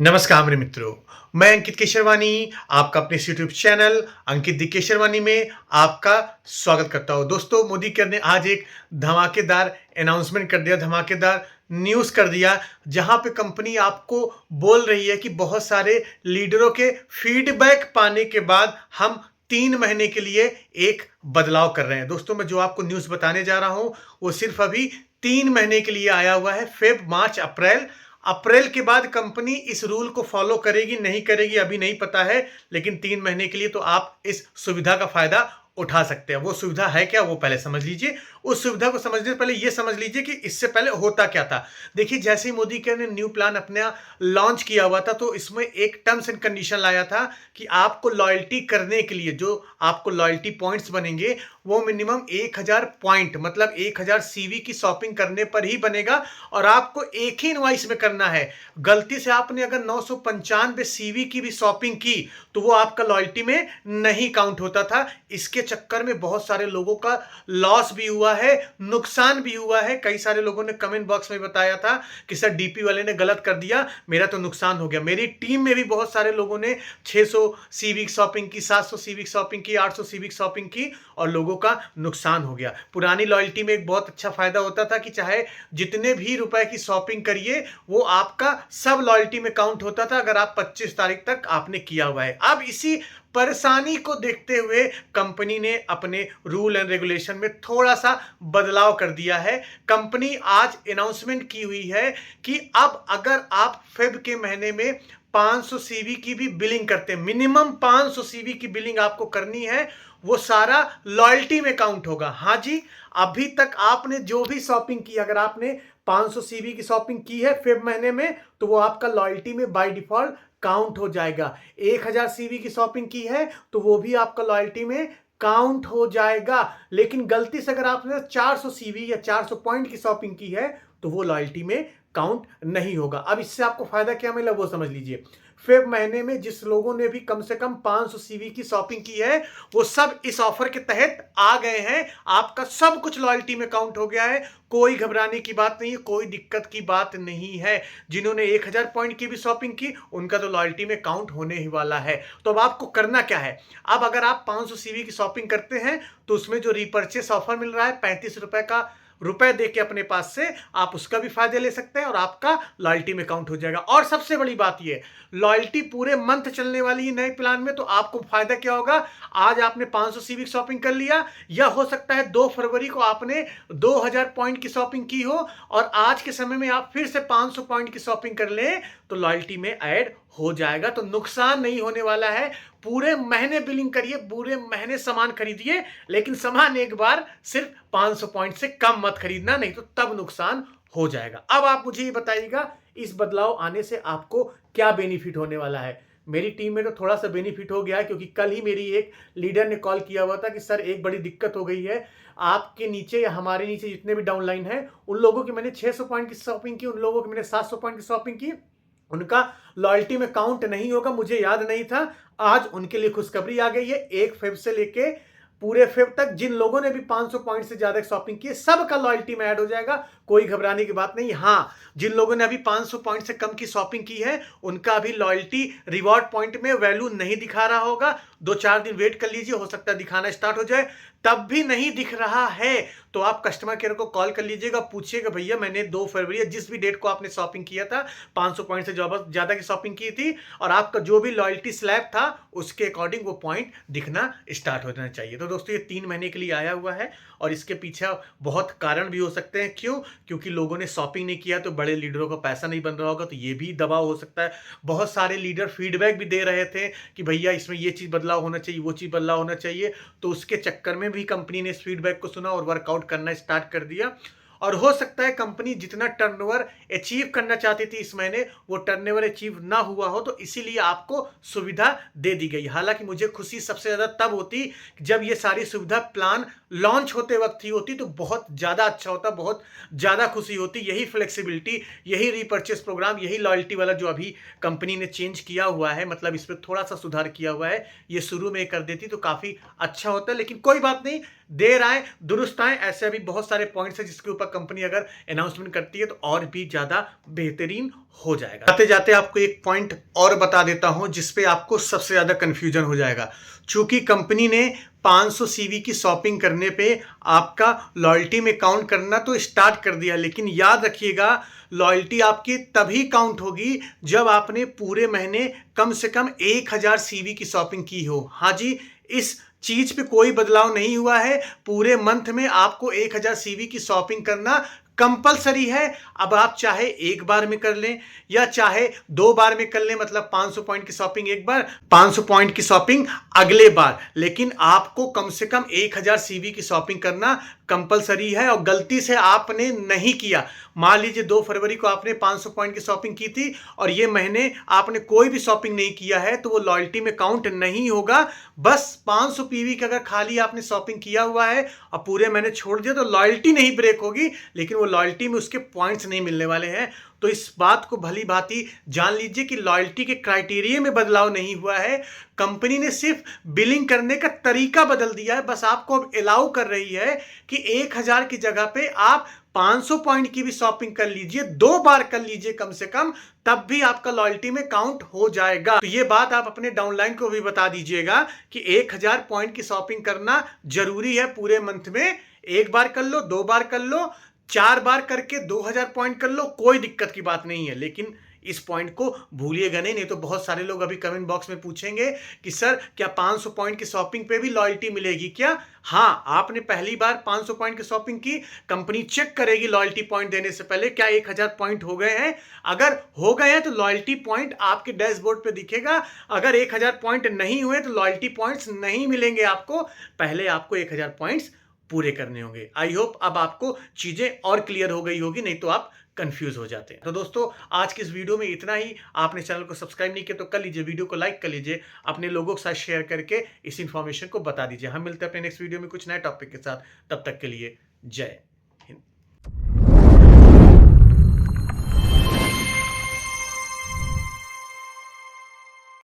नमस्कार मेरे मित्रों, मैं अंकित केशरवानी आपका अपने इस यूट्यूब चैनल अंकित दी केशरवानी में आपका स्वागत करता हूँ। दोस्तों, मोदी केयर ने आज एक धमाकेदार अनाउंसमेंट कर दिया, धमाकेदार न्यूज़ कर दिया, जहाँ पे कंपनी आपको बोल रही है कि बहुत सारे लीडरों के फीडबैक पाने के बाद हम 3 महीने के लिए एक बदलाव कर रहे हैं। दोस्तों, मैं जो आपको न्यूज़ बताने जा रहा हूँ, वो सिर्फ अभी 3 महीने के लिए आया हुआ है। फ़ेब, मार्च, अप्रैल अप्रैल के बाद कंपनी इस रूल को फॉलो करेगी नहीं करेगी अभी नहीं पता है, लेकिन 3 महीने के लिए तो आप इस सुविधा का फायदा उठा सकते हैं। वो सुविधा है क्या, वो पहले समझ लीजिए। उस सुविधा को समझने से पहले ये समझ लीजिए कि इससे पहले होता क्या था। देखिए, जैसे ही मोदी केयर ने न्यू प्लान अपना लॉन्च किया हुआ था, तो इसमें एक टर्म्स एंड कंडीशन लाया था कि आपको लॉयल्टी करने के लिए जो आपको लॉयल्टी पॉइंट्स बनेंगे, वो मिनिमम 1000 पॉइंट मतलब 1000 सीवी की शॉपिंग करने पर ही बनेगा, और आपको एक ही इनवॉइस में करना है। गलती से आपने अगर 995 सीवी की भी शॉपिंग की तो वो आपका लॉयल्टी में नहीं काउंट होता था। इसके चक्कर में बहुत सारे लोगों का लॉस भी हुआ है, नुकसान भी हुआ है। कई सारे लोगों ने कमेंट बॉक्स में बताया था कि सर डीपी वाले ने गलत कर दिया, मेरा तो नुकसान हो गया। मेरी टीम में भी बहुत सारे लोगों ने 600 सीवी शॉपिंग की, 700 सीवी शॉपिंग की, 800 सीवी शॉपिंग की, और लोगों का नुकसान हो गया। पुरानी लॉयल्टी में एक बहुत अच्छा फायदा होता था कि चाहे जितने भी रुपए की शॉपिंग करिए, वो आपका सब लॉयल्टी में काउंट होता था अगर आप 25 तारीख तक आपने किया हुआ है। अब इसी परेशानी को देखते हुए कंपनी ने अपने रूल एंड रेगुलेशन में थोड़ा सा बदलाव कर दिया है। कंपनी आज अनाउंसमेंट की हुई है कि अब अगर आप फेब के महीने में 500 सीवी की भी बिलिंग करते हैं, मिनिमम 500 सीवी की बिलिंग आपको करनी है, वो सारा लॉयल्टी में काउंट होगा। हाँ जी, अभी तक आपने जो भी शॉपिंग की, अगर आपने 500 सीवी की शॉपिंग की है फेब महीने में, तो वो आपका लॉयल्टी में बाय डिफॉल्ट काउंट हो जाएगा। 1000 सीवी की शॉपिंग की है तो वो भी आपका लॉयल्टी में काउंट हो जाएगा। लेकिन गलती से अगर आपने 400 सीवी या 400 पॉइंट की शॉपिंग की है तो वो लॉयल्टी में काउंट नहीं होगा। अब इससे आपको फायदा क्या मिला वो समझ लीजिए। फेब महीने में जिस लोगों ने भी कम से कम 500 सीवी की शॉपिंग की है, वो सब इस ऑफर के तहत आ गए हैं। आपका सब कुछ लॉयल्टी में काउंट हो गया है। कोई घबराने की बात नहीं है, कोई दिक्कत की बात नहीं है। जिन्होंने 1000 पॉइंट की भी शॉपिंग की, उनका तो लॉयल्टी में काउंट होने ही वाला है। तो अब आपको करना क्या है? अब अगर आप 500 सीवी की शॉपिंग करते हैं तो उसमें जो रिपर्चेस ऑफर मिल रहा है 35 रुपए का, रुपए दे के अपने पास से आप उसका भी फायदे ले सकते हैं और आपका लॉयल्टी में काउंट हो जाएगा। और सबसे बड़ी बात ये, लॉयल्टी पूरे मंथ चलने वाली है नए प्लान में, तो आपको फायदा क्या होगा? आज आपने 500 सीवी शॉपिंग कर लिया, या हो सकता है 2 फरवरी को आपने 2000 पॉइंट की शॉपिंग की हो और आज के समय में आप फिर से 500 पॉइंट की शॉपिंग कर लें, तो लॉयल्टी में ऐड हो जाएगा। तो नुकसान नहीं होने वाला है। पूरे महीने बिलिंग करिए, पूरे महीने सामान खरीदिए, लेकिन सामान एक बार सिर्फ 500 पॉइंट से कम मत खरीदना, नहीं तो तब नुकसान हो जाएगा। अब आप मुझे ये बताइएगा, इस बदलाव आने से आपको क्या बेनिफिट होने वाला है? मेरी टीम में तो थोड़ा सा बेनिफिट हो गया है, क्योंकि कल ही मेरी एक लीडर ने कॉल किया हुआ था कि सर एक बड़ी दिक्कत हो गई है, आपके नीचे या हमारे नीचे जितने भी डाउनलाइन है, उन लोगों की मैंने 600 पॉइंट की शॉपिंग की, उन लोगों की मैंने 700 पॉइंट की शॉपिंग की, उनका लॉयल्टी में काउंट नहीं होगा, मुझे याद नहीं था। आज उनके लिए खुशखबरी आ गई है। 1 फेब से लेके पूरे फेब तक जिन लोगों ने भी 500 पॉइंट से ज्यादा शॉपिंग की है, सबका लॉयल्टी में ऐड हो जाएगा। कोई घबराने की बात नहीं। हाँ, जिन लोगों ने अभी 500 पॉइंट से कम की शॉपिंग की है, उनका अभी लॉयल्टी रिवॉर्ड पॉइंट में वैल्यू नहीं दिखा रहा होगा। 2-4 दिन वेट कर लीजिए, हो सकता है दिखाना स्टार्ट हो जाए। तब भी नहीं दिख रहा है तो आप कस्टमर केयर को कॉल कर लीजिएगा, पूछिएगा भैया मैंने 2 फरवरी या जिस भी डेट को आपने शॉपिंग किया था, 500 पॉइंट से ज्यादा की शॉपिंग की थी, और आपका जो भी लॉयल्टी स्लैब था उसके अकॉर्डिंग वो पॉइंट दिखना स्टार्ट हो जाना चाहिए। तो दोस्तों, ये 3 महीने के लिए आया हुआ है, और इसके पीछे बहुत कारण भी हो सकते हैं। क्यों? क्योंकि लोगों ने शॉपिंग नहीं किया तो बड़े लीडरों को पैसा नहीं बन रहा होगा, तो ये भी दबाव हो सकता है। बहुत सारे लीडर फीडबैक भी दे रहे थे कि भैया इसमें ये चीज़ बदलाव होना चाहिए, वो चीज़ बदलाव होना चाहिए, तो उसके चक्कर में भी कंपनी ने इस फीडबैक को सुना और वर्कआउट करना स्टार्ट कर दिया। और हो सकता है कंपनी जितना टर्नओवर अचीव करना चाहती थी इस महीने, वो टर्नओवर अचीव ना हुआ हो, तो इसीलिए आपको सुविधा दे दी गई। हालांकि मुझे खुशी सबसे ज़्यादा तब होती जब ये सारी सुविधा प्लान लॉन्च होते वक्त ही होती, तो बहुत ज़्यादा अच्छा होता, बहुत ज़्यादा खुशी होती। यही फ्लेक्सिबिलिटी, यही रीपर्चेस प्रोग्राम, यही लॉयल्टी वाला जो अभी कंपनी ने चेंज किया हुआ है, मतलब इस पर थोड़ा सा सुधार किया हुआ है, ये शुरू में कर देती तो काफ़ी अच्छा होता। लेकिन कोई बात नहीं, देर आए दुरुस्त आए। ऐसे अभी बहुत सारे पॉइंट्स हैं जिसके ऊपर कंपनी अगर अनाउंसमेंट करती है तो और भी ज़्यादा बेहतरीन हो जाएगा। जाते जाते आपको एक पॉइंट और बता देता हूं जिसपे आपको सबसे ज़्यादा कन्फ्यूजन हो जाएगा। चूंकि कंपनी ने 500 सीवी की शॉपिंग करने पे आपका लॉयल्टी में काउंट करना तो स्टार्ट कर दिया, लेकिन याद रखिएगा लॉयल्टी आपकी तभी काउंट होगी जब आपने पूरे महीने कम से कम 1000 सीवी की शॉपिंग की हो। हाँ जी, इस चीज पे कोई बदलाव नहीं हुआ है। पूरे मंथ में आपको 1000 सीवी की शॉपिंग करना कंपलसरी है। अब आप चाहे एक बार में कर लें या चाहे 2 बार में कर लें, मतलब 500 पॉइंट की शॉपिंग एक बार, 500 पॉइंट की शॉपिंग अगले बार, लेकिन आपको कम से कम 1000 सीवी की शॉपिंग करना कंपलसरी है। और गलती से आपने नहीं किया, मान लीजिए 2 फरवरी को आपने 500 पॉइंट की शॉपिंग की थी और ये महीने आपने कोई भी शॉपिंग नहीं किया है, तो वो लॉयल्टी में काउंट नहीं होगा। बस 500 पीवी का अगर खाली आपने शॉपिंग किया हुआ है और पूरे महीने छोड़ दिया तो लॉयल्टी नहीं ब्रेक होगी, लेकिन वो लॉयल्टी में उसके पॉइंट्स नहीं मिलने वाले हैं। तो इस बात को भली भांति जान लीजिए कि लॉयल्टी के क्राइटेरिया में बदलाव नहीं हुआ है। कंपनी ने सिर्फ बिलिंग करने का तरीका बदल दिया है। बस आपको अब अलाउ कर रही है कि 1000 की जगह पे आप 500 पॉइंट की भी शॉपिंग कर लीजिए, 2 बार कर लीजिए कम से कम, तब भी आपका लॉयल्टी में काउंट हो जाएगा। तो ये बात आप अपने डाउनलाइन को भी बता दीजिएगा कि 1000 पॉइंट की शॉपिंग करना जरूरी है पूरे मंथ में। एक बार कर लो, 2 बार कर लो, 4 बार करके 2000 पॉइंट कर लो, कोई दिक्कत की बात नहीं है। लेकिन इस पॉइंट को भूलिएगा नहीं तो बहुत सारे लोग अभी कमेंट बॉक्स में पूछेंगे कि सर क्या 500 पॉइंट की शॉपिंग पे भी लॉयल्टी मिलेगी क्या? हाँ, आपने पहली बार 500 पॉइंट की शॉपिंग की, कंपनी चेक करेगी लॉयल्टी पॉइंट देने से पहले क्या 1000 पॉइंट हो गए हैं। अगर हो गए हैं तो लॉयल्टी पॉइंट आपके डैशबोर्ड पे दिखेगा। अगर 1000 पॉइंट नहीं हुए तो लॉयल्टी पॉइंट्स नहीं मिलेंगे आपको। पहले आपको 1000 पॉइंट्स पूरे करने होंगे। आई होप अब आपको चीजें और क्लियर हो गई होगी, नहीं तो आप कंफ्यूज हो जाते हैं। तो दोस्तों, आज की इस वीडियो में इतना ही। आपने चैनल को सब्सक्राइब नहीं किया तो कर लीजिए, वीडियो को लाइक कर लीजिए, अपने लोगों के साथ शेयर करके इस इंफॉर्मेशन को बता दीजिए। हम मिलते हैं अपने नेक्स्ट वीडियो में कुछ नए टॉपिक के साथ। तब तक के लिए जय।